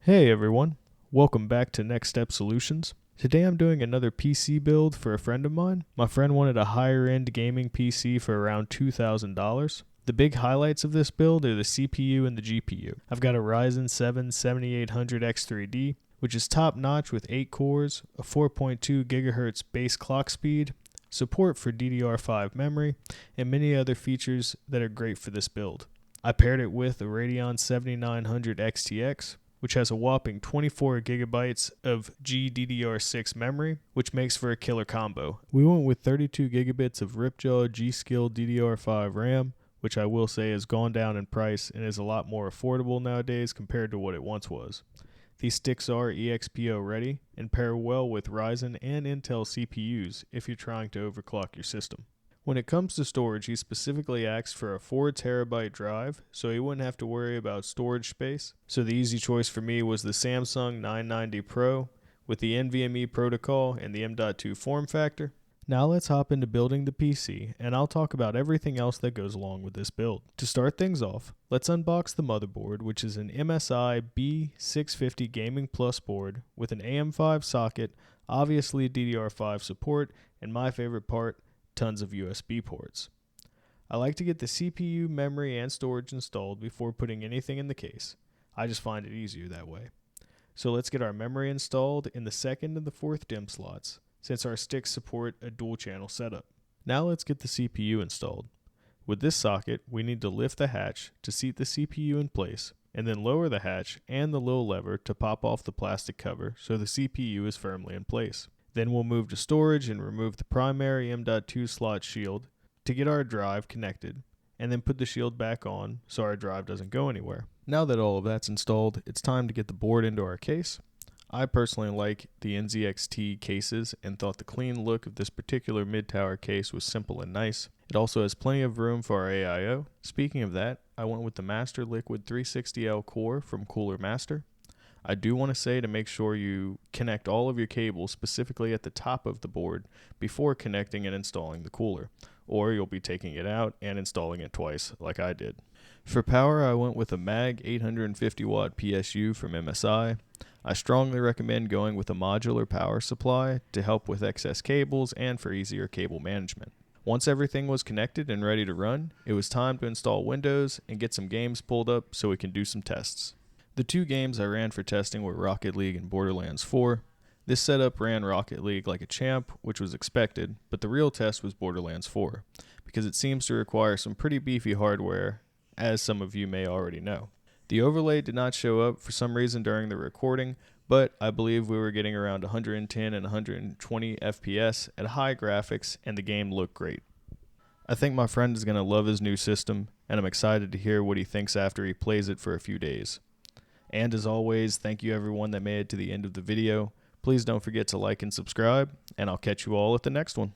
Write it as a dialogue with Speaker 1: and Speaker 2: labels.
Speaker 1: Hey everyone, welcome back to Next Step Solutions. Today I'm doing another PC build for a friend of mine. My friend wanted a higher end gaming PC for around $2,000. The big highlights of this build are the CPU and the GPU. I've got a Ryzen 7 7800X3D, which is top notch with 8 cores, a 4.2 GHz base clock speed, support for DDR5 memory, and many other features that are great for this build. I paired it with a Radeon 7900 XTX, which has a whopping 24 gigabytes of GDDR6 memory, which makes for a killer combo. We went with 32 gigabits of Ripjaw G-Skill DDR5 RAM, which I will say has gone down in price and is a lot more affordable nowadays compared to what it once was. These sticks are EXPO ready and pair well with Ryzen and Intel CPUs if you're trying to overclock your system. When it comes to storage, he specifically asked for a 4 terabyte drive, so he wouldn't have to worry about storage space. So the easy choice for me was the Samsung 990 Pro with the NVMe protocol and the M.2 form factor. Now let's hop into building the PC, and I'll talk about everything else that goes along with this build. To start things off, let's unbox the motherboard, which is an MSI B650 Gaming Plus board with an AM5 socket, obviously DDR5 support, and my favorite part, tons of USB ports. I like to get the CPU, memory, and storage installed before putting anything in the case. I just find it easier that way. So let's get our memory installed in the second and the fourth DIMM slots, since our sticks support a dual channel setup. Now let's get the CPU installed. With this socket, we need to lift the hatch to seat the CPU in place, and then lower the hatch and the little lever to pop off the plastic cover so the CPU is firmly in place. Then we'll move to storage and remove the primary M.2 slot shield to get our drive connected, and then put the shield back on so our drive doesn't go anywhere. Now that all of that's installed, it's time to get the board into our case. I personally like the NZXT cases and thought the clean look of this particular mid-tower case was simple and nice. It also has plenty of room for our AIO. Speaking of that, I went with the Master Liquid 360L core from Cooler Master. I do want to say to make sure you connect all of your cables specifically at the top of the board before connecting and installing the cooler, or you'll be taking it out and installing it twice like I did. For power, I went with a MAG 850 watt PSU from MSI. I strongly recommend going with a modular power supply to help with excess cables and for easier cable management. Once everything was connected and ready to run, it was time to install Windows and get some games pulled up so we can do some tests. The two games I ran for testing were Rocket League and Borderlands 4. This setup ran Rocket League like a champ, which was expected, but the real test was Borderlands 4, because it seems to require some pretty beefy hardware, as some of you may already know. The overlay did not show up for some reason during the recording, but I believe we were getting around 110 and 120 FPS at high graphics, and the game looked great. I think my friend is going to love his new system, and I'm excited to hear what he thinks after he plays it for a few days. And as always, thank you everyone that made it to the end of the video. Please don't forget to like and subscribe, and I'll catch you all at the next one.